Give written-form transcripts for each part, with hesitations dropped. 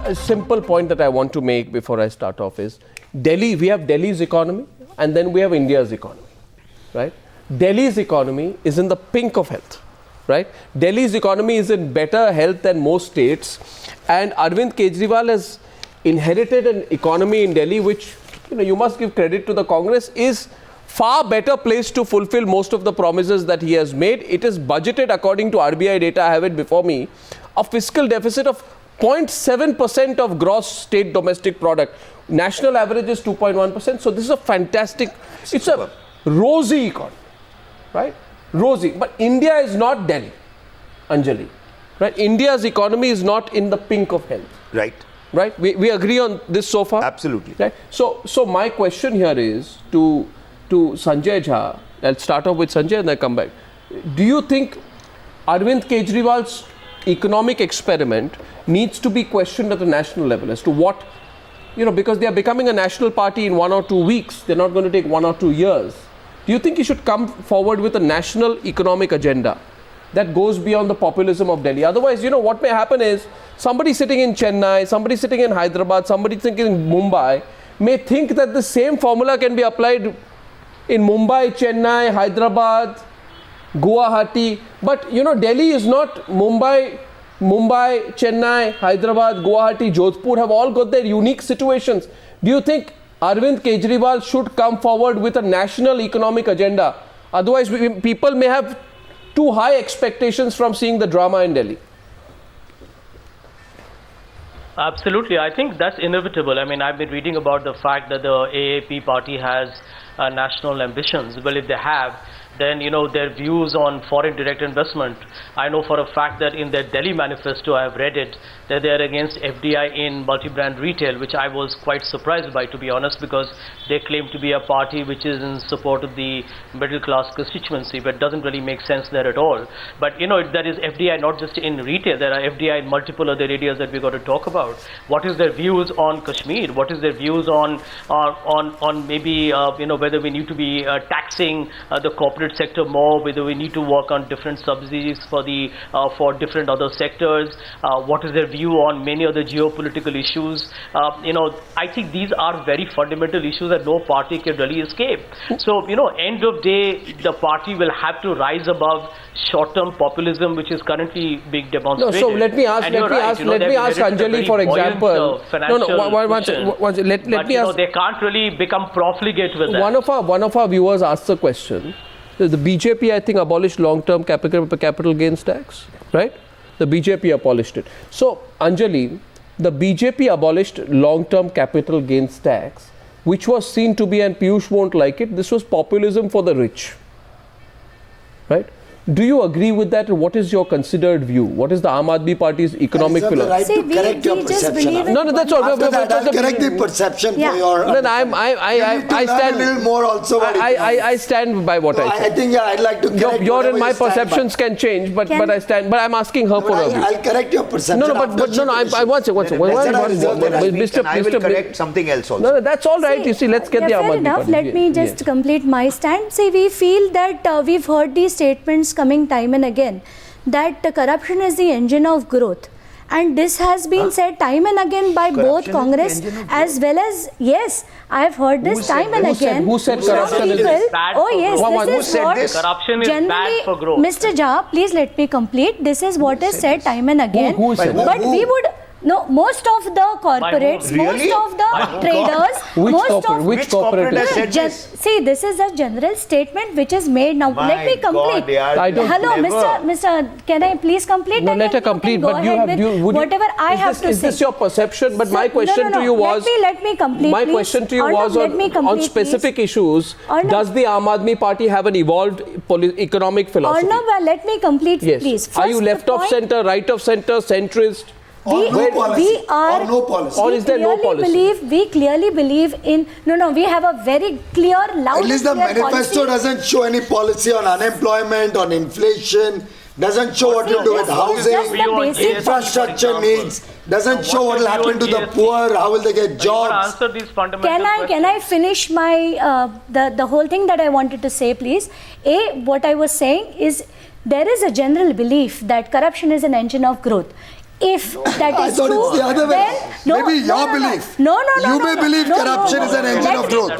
a simple point that I want to make before I start off is Delhi, we have Delhi's economy and then we have India's economy, right? Delhi's economy is in the pink of health, right? Delhi's economy is in better health than most states, and Arvind Kejriwal has inherited an economy in Delhi which, you must give credit to the Congress, is far better placed to fulfill most of the promises that he has made. It is budgeted, according to RBI data, I have it before me, a fiscal deficit of 0.7% of gross state domestic product. National average is 2.1%. So this is a fantastic, it's a rosy economy, right? Rosy. But India is not Delhi, Anjali, right? India's economy is not in the pink of health. Right. Right? We agree on this so far? Absolutely. Right? So my question here is to Sanjay Jha. I'll start off with Sanjay and then come back. Do you think Arvind Kejriwal's economic experiment needs to be questioned at the national level as to what, because they are becoming a national party in 1 or 2 weeks. They're not going to take 1 or 2 years. Do you think he should come forward with a national economic agenda that goes beyond the populism of Delhi? Otherwise, what may happen is somebody sitting in Chennai, somebody sitting in Hyderabad, somebody sitting in Mumbai may think that the same formula can be applied in Mumbai, Chennai, Hyderabad, Guwahati. But, Delhi is not Mumbai, Chennai, Hyderabad, Guwahati, Jodhpur have all got their unique situations. Do you think Arvind Kejriwal should come forward with a national economic agenda? Otherwise, people may have too high expectations from seeing the drama in Delhi. Absolutely. I think that's inevitable. I mean, I've been reading about the fact that the AAP party has national ambitions. Well, if they have, then, their views on foreign direct investment. I know for a fact that in their Delhi manifesto, I have read it, that they are against FDI in multi-brand retail, which I was quite surprised by, to be honest, because they claim to be a party which is in support of the middle class constituency, but it doesn't really make sense there at all. But, there is FDI not just in retail, there are FDI in multiple other areas that we've got to talk about. What is their views on Kashmir? What is their views on maybe, whether we need to be taxing the corporate sector more, whether we need to work on different subsidies for different other sectors, what is their view on many other geopolitical issues. I think these are very fundamental issues that no party can really escape. So, end of day, the party will have to rise above short-term populism, which is currently being demonstrated. No, so let me ask Anjali, for example. Let me ask. They can't really become profligate with that. One of our viewers asked the question. The BJP, I think, abolished long-term capital gains tax, right? The BJP abolished it. So, Anjali, the BJP abolished long-term capital gains tax, which was seen to be, and Piyush won't like it, this was populism for the rich, right? Do you agree with that? What is your considered view? What is the Aam Aadmi Party's economic philosophy? Right to correct your perception. No, that's all. After that, I'll correct the perception for your. No, I stand. A little more also. I stand by what I said. I think I'd like to correct. Your and my perceptions can change, but I stand. But I'm asking her for her view. I'll correct your perception. No, I want to. I will correct something else also. No, that's all right. You see, let's get the Aam Aadmi Party. Let me just complete my stand. See, we feel that we've heard these statements coming time and again that corruption is the engine of growth, and this has been said time and again by both Congress as well as, yes, I've heard this time and again. Who said corruption is bad? Oh yes, this is what corruption is bad for growth. Mr. Jha, please let me complete. This is what is said time and again. But we would. No, most of the corporates, most of the traders, Which corporate has said this? See, this is a general statement which is made now. Let me complete. Hello, Mr. Can I please complete? No, let her complete. But you have whatever I have to say. Is this your perception? But my question to you was. Let me complete. My question to you was on specific issues. Does the Aam Aadmi Party have an evolved economic philosophy? Arnab, let me complete, please. Are you left of center, right of center, centrist? Or no policy. Or is there no policy? We clearly believe in. No. We have a very clear, loud. At least the manifesto doesn't show any policy on unemployment, on inflation. Doesn't show what to do with housing, infrastructure needs. Doesn't show what will happen to the poor. How will they get jobs? Answer these fundamental Can I finish my the whole thing that I wanted to say, please? What I was saying is there is a general belief that corruption is an engine of growth. If that is true, Maybe your belief. No. You may believe corruption is an engine of growth.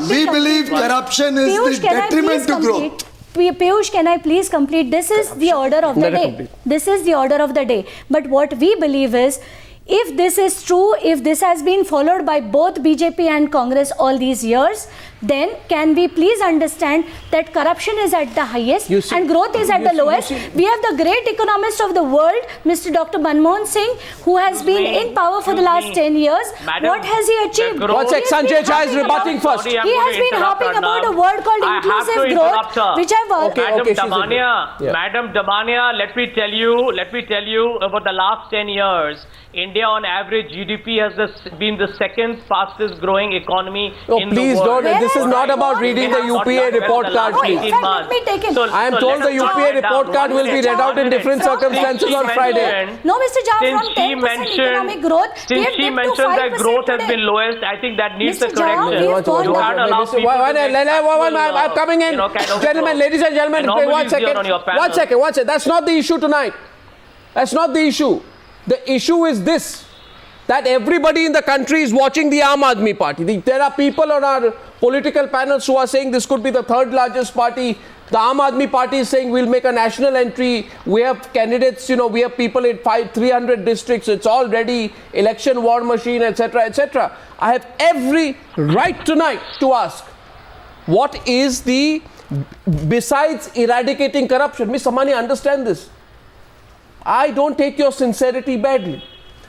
We believe corruption is the detriment to growth. Piyush, can I please complete? This is the order of the day. This is the order of the day. But what we believe is, if this is true, if this has been followed by both BJP and Congress all these years, then can we please understand that corruption is at the highest and growth is at the lowest? We have the great economist of the world, Mr. Dr. Manmohan Singh, who has been in power for the last 10 years. What has he achieved? One sec, Sanjay Jha is rebutting first. He has been harping about a word called inclusive growth, which I've Madam Damania, let me tell you about the last 10 years. India on average GDP has been the second fastest growing economy in the world. This is not about reading the UPA report card, please. I am told the UPA report card will be read out in different circumstances on Friday. No, Mr. Jha, from 10% economic growth, since she mentioned that growth has been lowest, I think that needs a correction. I'm coming in. Gentlemen, ladies and gentlemen, one second. That's not the issue tonight. That's not the issue. The issue is this, that everybody in the country is watching the Aam Aadmi Party. There are people on our political panels who are saying this could be the third largest party. The Aam Aadmi Party is saying we'll make a national entry. We have candidates, we have people in 300 districts. It's all ready. Election war machine, etc., etc. I have every right tonight to ask, what is besides eradicating corruption? Ms. Samani, understand this. I don't take your sincerity badly.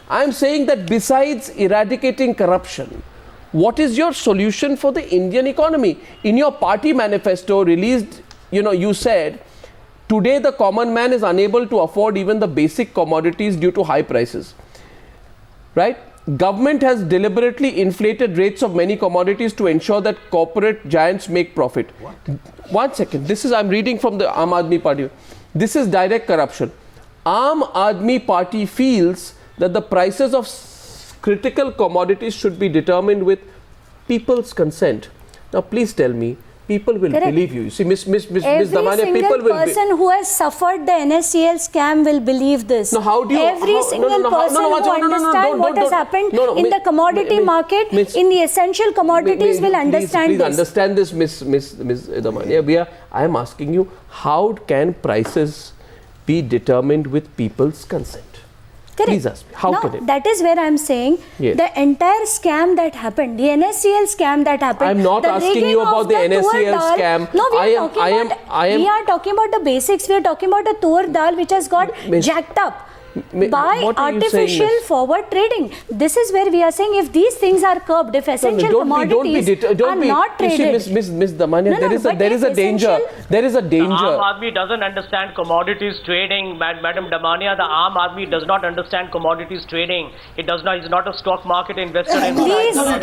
I am saying that besides eradicating corruption, what is your solution for the Indian economy? In your party manifesto released, you said, today the common man is unable to afford even the basic commodities due to high prices. Right? Government has deliberately inflated rates of many commodities to ensure that corporate giants make profit. What? 1 second. I'm reading from the Aam Aadmi Party. This is direct corruption. Aam Aadmi Party feels that the prices of critical commodities should be determined with people's consent. Now, please tell me, people will believe you. You see, Ms. Damania, people will. Every single person who has suffered the NSCL scam will believe this. No, how do you? Every single person who understands what has happened in the commodity market, in the essential commodities, will understand this. Please understand this, Ms. Damania. I am asking you, how can prices be determined with people's consent? Correct. Please ask me, how can it? That is where I am saying the entire scam that happened, the NSCL scam that happened. I am not asking you about the NSCL scam. No, we are talking about the basics. We are talking about the tur dal which has got jacked up by artificial forward trading. This is where we are saying, if these things are curbed, if essential commodities are not traded. Ms. Damania, there is a danger. There is a danger. The Aam Aadmi doesn't understand commodities trading, Madam Damania. The Aam Aadmi does not understand commodities trading. It does not. Is not a stock market investor. Please, Mr.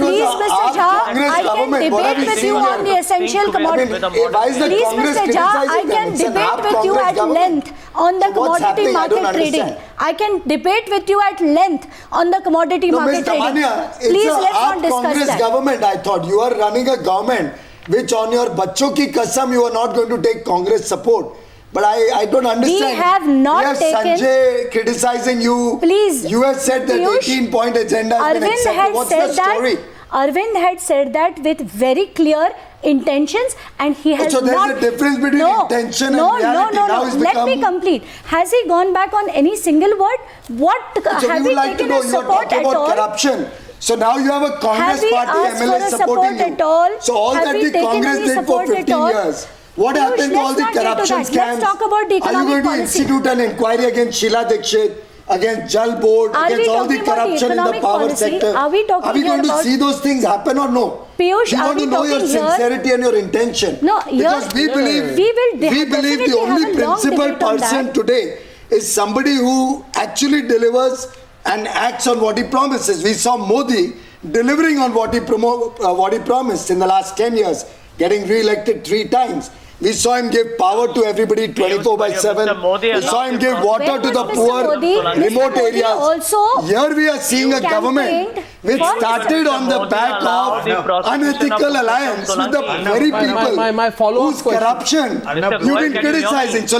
Jha, I can debate with you on the essential commodities. Please, Mr. Jha, I can debate with you at length on the commodity market trading. I can debate with you at length on the commodity market trading. Please, let's not discuss Congress that. government, I thought. You are running a government which on your bachcho ki kasam you are not going to take Congress support. But I don't understand. We have not taken... Sanjay criticizing you. Please. You have said that 18-point agenda has been accepted. What's the story? Arvind had said that with very clear intentions, and he has so there's a difference between intention and reality. Let me complete. Has he gone back on any single word? What have we taken as support at all? Corruption. So now you have a Congress party MLA supporting you. So all that the Congress did for 15 years. What happened to all the corruption scams? Let's talk about the economic policy. Are you going to institute an inquiry against Sheila Dikshit, against Jal Board, against all the corruption in the power sector? Are we going to see those things happen or no? Piyush, we want to know your sincerity and your intention. No, because we believe the only principal person today is somebody who actually delivers and acts on what he promises. We saw Modi delivering on what he promised in the last 10 years, getting re-elected 3 times. We saw him give power to everybody 24/7. We saw him give water to the poor, remote areas. Here we are seeing a government which started on the back of unethical alliance with the very people my follow-up whose corruption you've been criticizing. So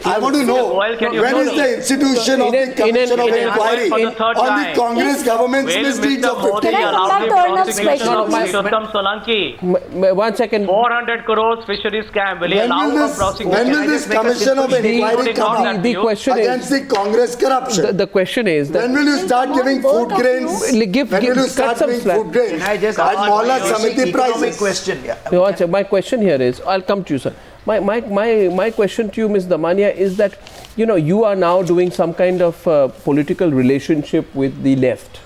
I want to know, when is the institution of the Commission of Inquiry on the Congress government's misdeeds of 50 Can I years? come back to Arnab's question? 1 second. 400 crores fishery scam. Will he allow for prosecution? When will this Commission of Inquiry come up against the Congress corruption? The question is that when will you start giving food grains? When will you start giving food grains? Can I just At ask Mohalla a Samiti economic prices? question? Yeah. No, my question here is, I'll come to you, sir. My question to you, Ms. Damania, is that, you are now doing some kind of political relationship with the left.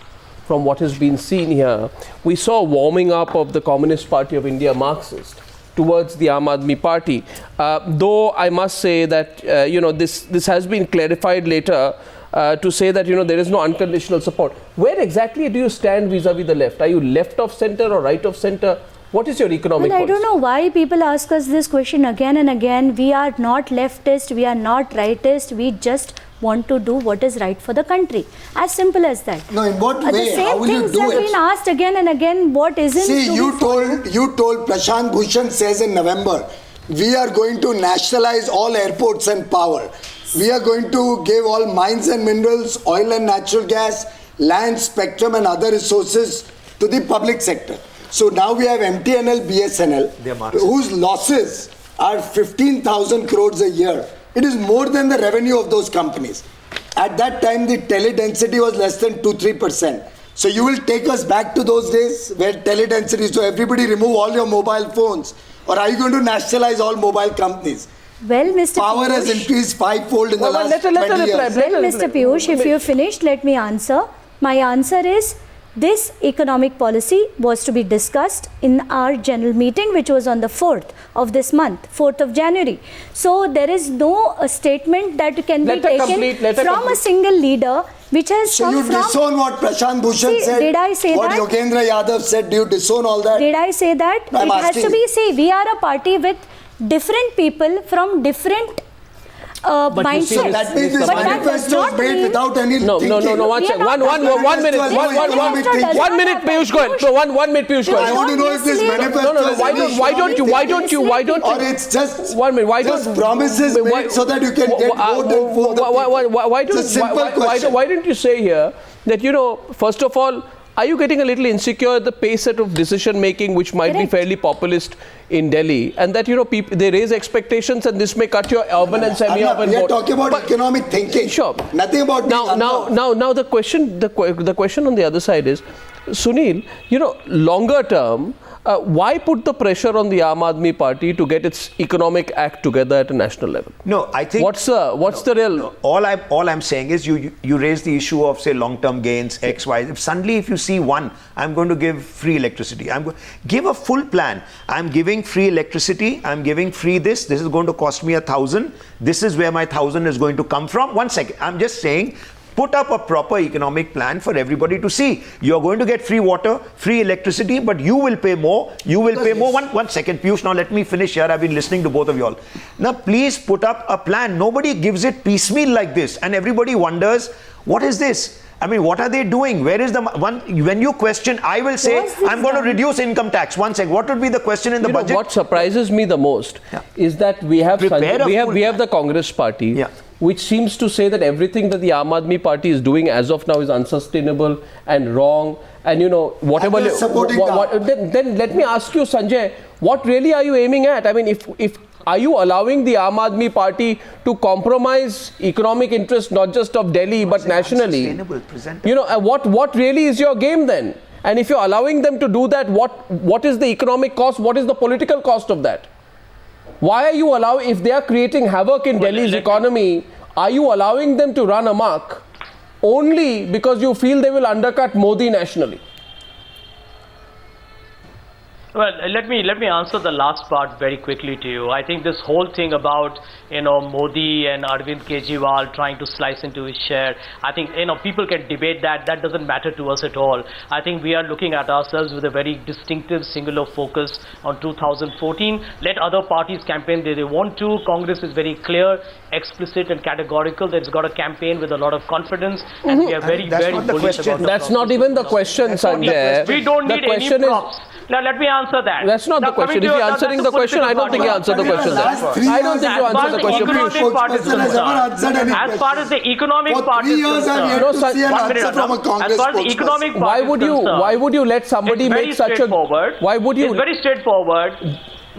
From what has been seen here, we saw a warming up of the Communist Party of India, Marxist, towards the Aam Aadmi Party. Though I must say that, this has been clarified later to say that, there is no unconditional support. Where exactly do you stand vis-a-vis the left? Are you left of centre or right of centre? What is your economic Well, I policy? don't know why people ask us this question again and again. We are not leftist, we are not rightist, we just want to do what is right for the country. As simple as that. No, in what The way? How same will you things do have been it? asked again and again. What isn't? See, to you be followed? told Prashant Bhushan says in November, we are going to nationalize all airports and power. We are going to give all mines and minerals, oil and natural gas, land, spectrum and other resources to the public sector. So now we have MTNL, BSNL, whose losses are 15,000 crores a year. It is more than the revenue of those companies. At that time, the tele-density was less than 2-3%. So you will take us back to those days where tele-density, so everybody remove all your mobile phones. Or are you going to nationalize all mobile companies? Well, Mr. Power has Piyush, increased fivefold in the last 20 years. Well, Mr. Piyush, if you finished, let me answer. My answer is, this economic policy was to be discussed in our general meeting, which was on the 4th of this month, 4th of January. So there is no statement that can be taken from a single leader, which has So come you from... disown what Prashant Bhushan said? Did I say what that? What Yogendra Yadav said, do you disown all that? Did I say that? I'm It has asking to be, you. see, we are a party with different people from different mindset. That means this But that does manifesto not is made mean- without any No, thinking. one second. One minute, one minute, Piyush Goyal. So one minute, Piyush Goyal. I want to know if this manifesto No, is why don't you, or it's just, one minute, just promises made so that you can get vote and for the people. Why don't you say here that, first of all, are you getting a little insecure at the pace of decision making, which might be fairly populist in Delhi, and that people they raise expectations, and this may cut your urban and semi-urban We are vote. talking about economic thinking. Sure. Nothing about now the question on the other side is, Sunil, longer term, why put the pressure on the Aam Aadmi Party to get its economic act together at a national level? No, I think what's the real? No, all I'm saying is you raise the issue of, say, long-term gains, X, Y. If you see one, I'm going to give free electricity. Give a full plan. I'm giving free electricity. I'm giving free this. This is going to cost me 1,000. This is where my 1,000 is going to come from. 1 second. I'm just saying, put up a proper economic plan for everybody to see. You're going to get free water, free electricity, but you will pay more. You will pay more. One second, Piyush, now let me finish here. I've been listening to both of you all. Now, please put up a plan. Nobody gives it piecemeal like this. And everybody wonders, what is this? I mean, what are they doing? Where is the one? When you question, I will say, I'm going to reduce income tax. 1 second. What would be the question in the budget? What surprises me the most is that we have the Congress Party, which seems to say that everything that the Aam Aadmi Party is doing as of now is unsustainable and wrong, and whatever. Then let me ask you, Sanjay, what really are you aiming at? I mean, if are you allowing the Aam Aadmi Party to compromise economic interests not just of Delhi but nationally? What really is your game then? And if you're allowing them to do that, what is the economic cost? What is the political cost of that? Why are you allowing, if they are creating havoc in Delhi's economy, are you allowing them to run amok only because you feel they will undercut Modi nationally? Well, let me answer the last part very quickly to you. I think this whole thing about Modi and Arvind Kejriwal trying to slice into his share, I think people can debate that. That doesn't matter to us at all. I think we are looking at ourselves with a very distinctive singular focus on 2014. Let other parties campaign they want to. Congress is very clear, explicit and categorical that it's got a campaign with a lot of confidence, and we are very bullish about the That's not even the question, Sanjay. We don't need any props. Now let me answer that. That's not the question. If you're answering the question, I don't think you answered the question. I don't think you answered the question. As far as the economic part is concerned, why would you let somebody make such a? Why would you? It's very straightforward.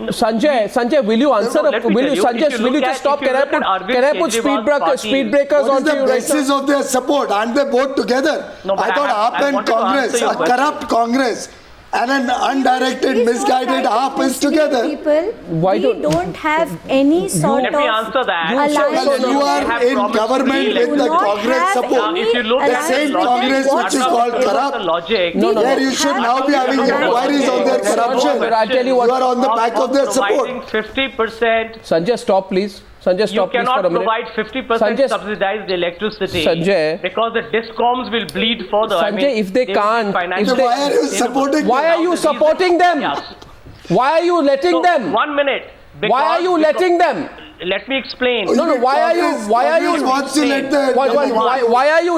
Sanjay, will you answer? Will you just stop? Can I put speed breakers on you right now? What is the basis of their support? Aren't they both together? I thought AAP and Congress, a corrupt Congress, and an undirected, misguided AAP is together. We don't have any sort Let me answer that. You are in government with the Congress support. If you look The at same Congress which is called corrupt, where you should now be having inquiries on their corruption. I'll tell you what. You are on the back of their support. 50%. Sanjay, stop please. Sanjay, stop you please for a minute. cannot provide 50% subsidized electricity because the discoms will bleed further. Sanjay, if they can't, why are you supporting them? Why are you supporting them? Why are you letting them? 1 minute. Why are you letting them? Let me explain. Why are you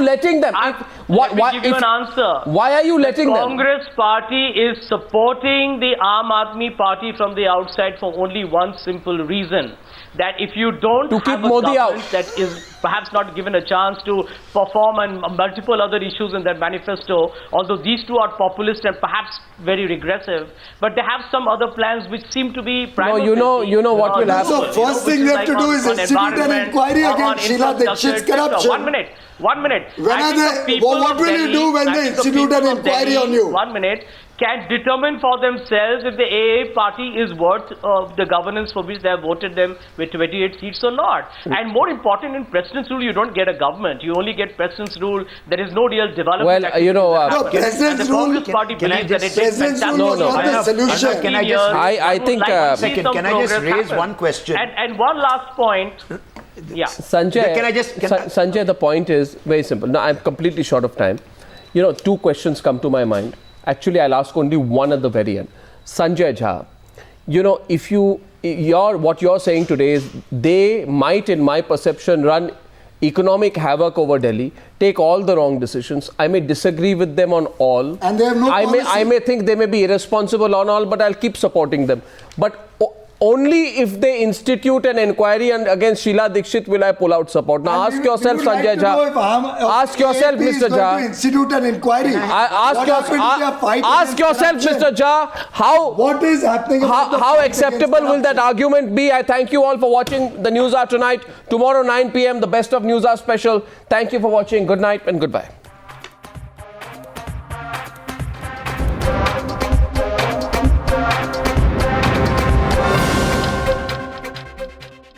letting them? Let me give you an answer. Why are you letting them? Congress party is supporting the Aam Aadmi Party from the outside for only one simple reason. That if you don't have a government that is perhaps not given a chance to perform on multiple other issues in their manifesto, although these two are populist and perhaps very regressive, but they have some other plans which seem to be private. No, you know what will happen. So first thing they have to do is institute an inquiry against Sheila Dikshit's corruption. 1 minute. What will you do when they institute an inquiry on you? 1 minute. Can determine for themselves if the AAP party is worth the governance for which they have voted them with 28 seats or not. And more important, in President's rule, you don't get a government. You only get President's rule. There is no real development. Well, President's rule. President's rule was not the solution. Can I just? I think. Can I just raise one question? And one last point. Yeah. Sanjay, the point is very simple. Now, I'm completely short of time. Two questions come to my mind. Actually, I'll ask only one at the very end. Sanjay Jha, what you're saying today is they might, in my perception, run economic havoc over Delhi, take all the wrong decisions. I may disagree with them on all. And they have no policy. I may think they may be irresponsible on all, but I'll keep supporting them. But only if they institute an inquiry against Sheila Dikshit will I pull out support. Now ask yourself, Sanjay Jha. Ask yourself, Mr. Jha. Institute an inquiry. Ask yourself, Mr. Jha, what is happening? How acceptable will that argument be? I thank you all for watching the Newshour tonight. Tomorrow 9 p.m. the Best of Newshour special. Thank you for watching. Good night and goodbye.